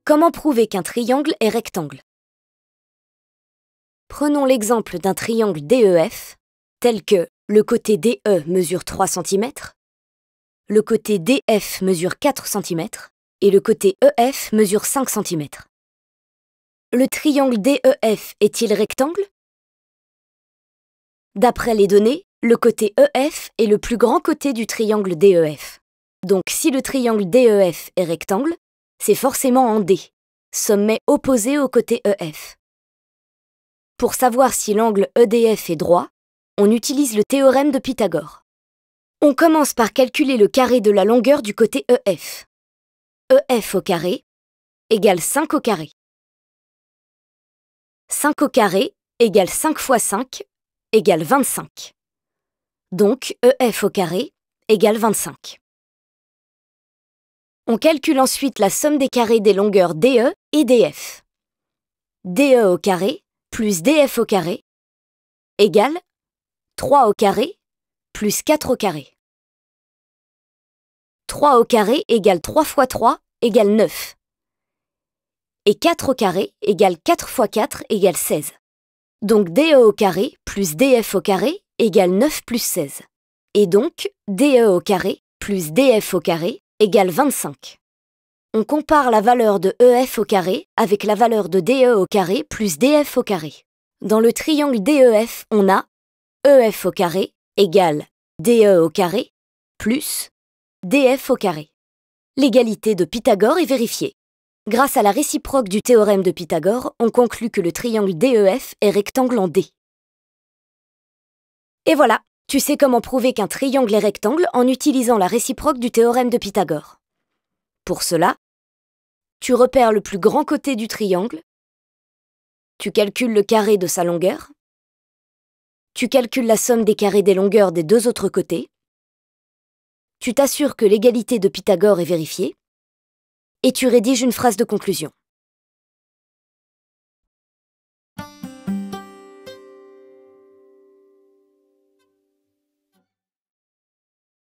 Comment prouver qu'un triangle est rectangle? Prenons l'exemple d'un triangle DEF, tel que le côté DE mesure 3 cm, le côté DF mesure 4 cm et le côté EF mesure 5 cm. Le triangle DEF est-il rectangle? D'après les données, le côté EF est le plus grand côté du triangle DEF. Donc si le triangle DEF est rectangle, c'est forcément en D, sommet opposé au côté EF. Pour savoir si l'angle EDF est droit, on utilise le théorème de Pythagore. On commence par calculer le carré de la longueur du côté EF. EF au carré égale 5 au carré. 5 au carré égale 5 fois 5 égale 25. Donc EF au carré égale 25. On calcule ensuite la somme des carrés des longueurs DE et DF. DE au carré plus DF au carré égale 3 au carré plus 4 au carré. 3 au carré égale 3 fois 3 égale 9. Et 4 au carré égale 4 fois 4 égale 16. Donc DE au carré plus DF au carré égale 9 plus 16. Et donc DE au carré plus DF au carré égale 25. On compare la valeur de EF au carré avec la valeur de DE au carré plus DF au carré. Dans le triangle DEF, on a EF au carré égale DE au carré plus DF au carré. L'égalité de Pythagore est vérifiée. Grâce à la réciproque du théorème de Pythagore, on conclut que le triangle DEF est rectangle en D. Et voilà, tu sais comment prouver qu'un triangle est rectangle en utilisant la réciproque du théorème de Pythagore. Pour cela, tu repères le plus grand côté du triangle, tu calcules le carré de sa longueur, tu calcules la somme des carrés des longueurs des deux autres côtés, tu t'assures que l'égalité de Pythagore est vérifiée, et tu rédiges une phrase de conclusion.